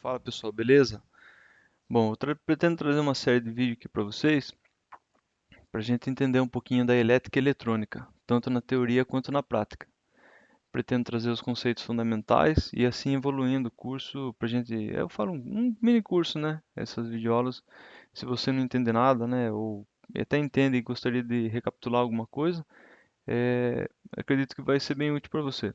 Fala pessoal, beleza? Bom, pretendo trazer uma série de vídeos aqui para vocês, para a gente entender um pouquinho da elétrica e eletrônica, tanto na teoria quanto na prática. Pretendo trazer os conceitos fundamentais e assim evoluindo o curso para a gente. Eu falo um mini curso, né? Essas videoaulas. Se você não entender nada, né? Ou até entende e gostaria de recapitular alguma coisa, acredito que vai ser bem útil para você.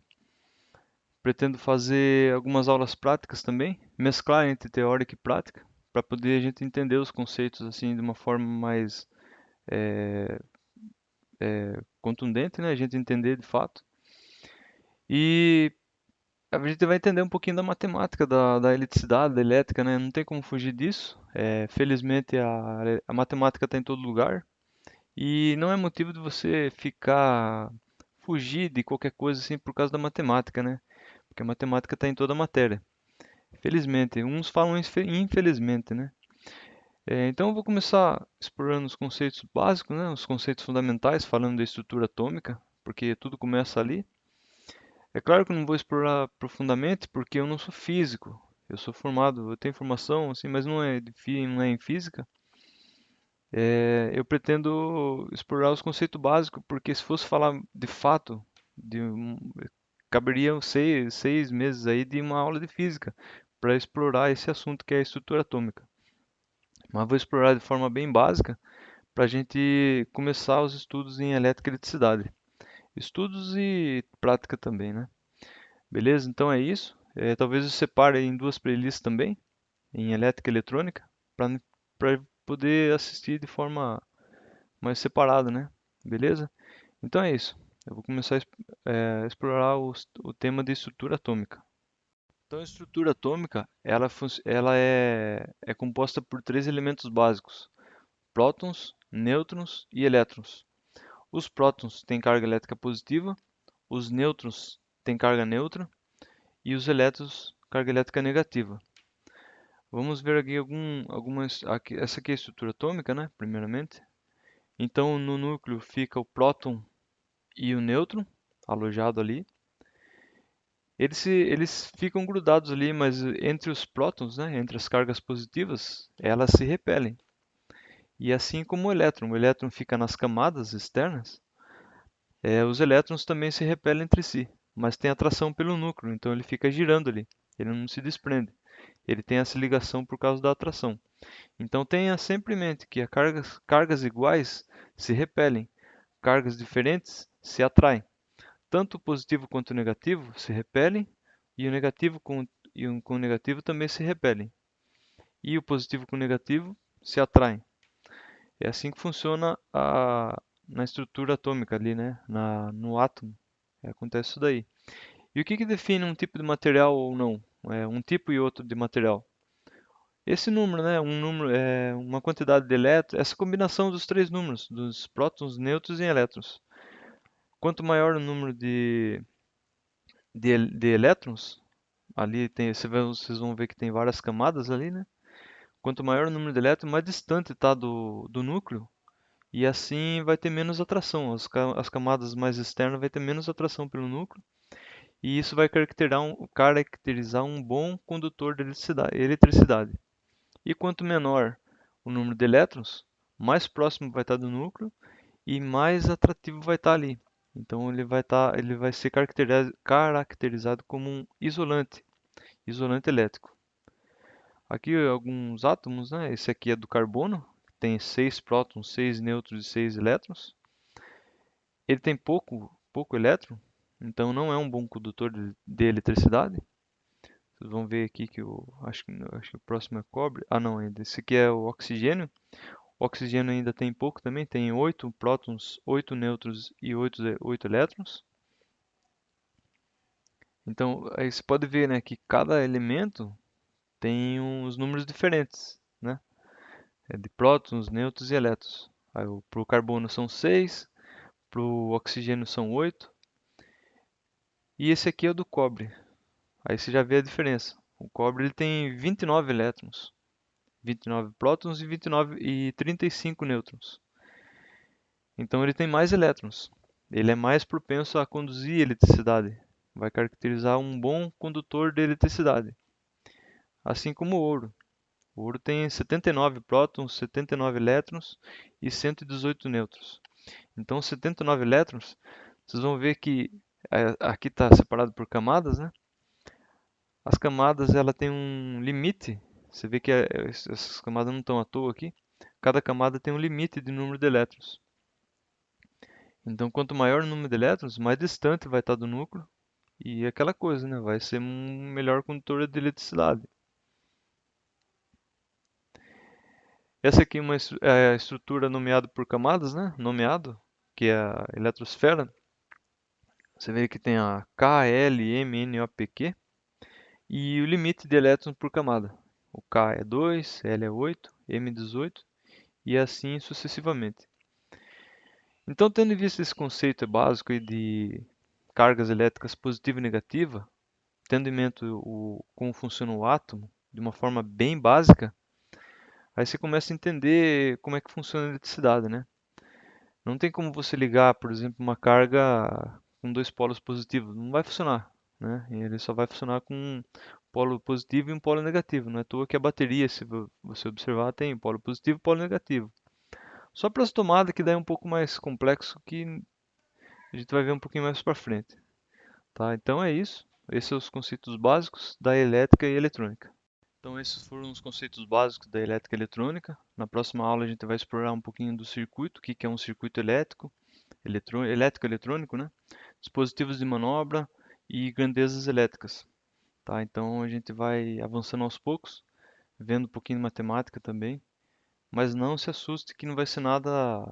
Pretendo fazer algumas aulas práticas também, mesclar entre teórica e prática, para poder a gente entender os conceitos assim de uma forma mais eh, contundente, né? A gente entender de fato. E a gente vai entender um pouquinho da matemática, da eletricidade, da elétrica, né? Não tem como fugir disso. Felizmente a matemática está em todo lugar e não é motivo de você ficar fugir de qualquer coisa assim por causa da matemática, né? Porque a matemática está em toda a matéria. Felizmente, uns falam infelizmente, né? Então eu vou começar explorando os conceitos básicos, né? Os conceitos fundamentais, falando da estrutura atômica, porque tudo começa ali. É claro que eu não vou explorar profundamente, porque eu não sou físico. Eu sou formado, eu tenho formação, assim, mas não é em física. Eu pretendo explorar os conceitos básicos, porque se fosse falar de fato, de um, caberiam seis meses aí de uma aula de física para explorar esse assunto que é a estrutura atômica. Mas vou explorar de forma bem básica para a gente começar os estudos em elétrica e eletricidade. Estudos e prática também, né? Beleza? Então é isso. Talvez eu separe em duas playlists também, em elétrica e eletrônica, para poder assistir de forma mais separada, né? Beleza? Então é isso. Eu vou começar a explorar o tema de estrutura atômica. Então, a estrutura atômica, ela é composta por três elementos básicos: prótons, nêutrons e elétrons. Os prótons têm carga elétrica positiva, os nêutrons têm carga neutra e os elétrons carga elétrica negativa. Vamos ver aqui essa aqui é a estrutura atômica, né? Primeiramente. Então, no núcleo fica o próton e o nêutron alojado ali. Eles ficam grudados ali, mas entre os prótons, né, entre as cargas positivas, elas se repelem. E assim como o elétron fica nas camadas externas, os elétrons também se repelem entre si, mas tem atração pelo núcleo, então ele fica girando ali, ele não se desprende. Ele tem essa ligação por causa da atração. Então tenha sempre em mente que cargas iguais se repelem, cargas diferentes se atraem. Tanto o positivo quanto o negativo se repelem e o negativo com o negativo também se repelem. E o positivo com o negativo se atraem. É assim que funciona na estrutura atômica ali, né? No átomo. Acontece isso daí. E o que define um tipo de material ou não? Um tipo e outro de material. Esse número, né? Um número é uma quantidade de elétrons, essa combinação dos três números, dos prótons, nêutrons e elétrons. Quanto maior o número de elétrons, ali vocês vão ver que tem várias camadas ali, né? Quanto maior o número de elétrons, mais distante está do núcleo, e assim vai ter menos atração. As camadas mais externas vai ter menos atração pelo núcleo, e isso vai caracterizar um bom condutor de eletricidade. E quanto menor o número de elétrons, mais próximo vai estar do núcleo e mais atrativo vai estar ali. Então ele vai ser caracterizado como um isolante elétrico. Aqui alguns átomos, né? Esse aqui é do carbono, tem 6 prótons, 6 nêutrons e 6 elétrons. Ele tem pouco elétron, então não é um bom condutor de eletricidade. Vocês vão ver aqui que acho que o próximo é cobre. Ah, não, ainda. Esse aqui é o oxigênio. O oxigênio ainda tem pouco também, tem 8 prótons, 8 nêutrons e 8 elétrons. Então, aí você pode ver, né, que cada elemento tem uns números diferentes, né? De prótons, nêutrons e elétrons. Para o carbono são 6, para o oxigênio são 8. E esse aqui é o do cobre. Aí você já vê a diferença. O cobre ele tem 29 elétrons, 29 prótons e 35 nêutrons. Então ele tem mais elétrons. Ele é mais propenso a conduzir eletricidade. Vai caracterizar um bom condutor de eletricidade. assim como o ouro. O ouro tem 79 prótons, 79 elétrons e 118 nêutrons. Então, 79 elétrons, vocês vão ver que aqui está separado por camadas, né? As camadas ela tem um limite. Você vê que essas camadas não estão à toa aqui. Cada camada tem um limite de número de elétrons. Então, quanto maior o número de elétrons, mais distante vai estar do núcleo. E aquela coisa, né? Vai ser um melhor condutor de eletricidade. Essa aqui é é a estrutura nomeada por camadas, né? Nomeado, que é a eletrosfera. Você vê que tem a K, L, M, N, O, P, Q. E o limite de elétrons por camada. O K é 2, L é 8, M é 18 e assim sucessivamente. Então, tendo em vista esse conceito básico aí de cargas elétricas positiva e negativa, tendo em mente como funciona o átomo de uma forma bem básica, aí você começa a entender como é que funciona a eletricidade, né? Não tem como você ligar, por exemplo, uma carga com dois polos positivos, não vai funcionar, né? Ele só vai funcionar com um polo positivo e um polo negativo. Não é à toa que a bateria, se você observar, tem polo positivo e polo negativo. Só para as tomadas que daí é um pouco mais complexo que a gente vai ver um pouquinho mais para frente, tá? Então é isso. Esses são os conceitos básicos da elétrica e eletrônica. Então esses foram os conceitos básicos da elétrica e eletrônica. Na próxima aula a gente vai explorar um pouquinho do circuito, o que que é um circuito elétrico, elétrico eletrônico, né? Dispositivos de manobra e grandezas elétricas, tá? Então a gente vai avançando aos poucos, vendo um pouquinho de matemática também, mas não se assuste que não vai ser nada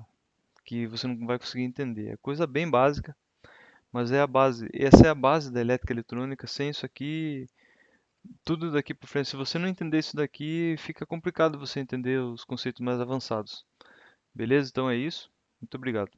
que você não vai conseguir entender. É coisa bem básica, mas é a base. Essa é a base da elétrica eletrônica. Sem isso aqui, tudo daqui para frente, se você não entender isso daqui, fica complicado você entender os conceitos mais avançados. Beleza? Então é isso. Muito obrigado.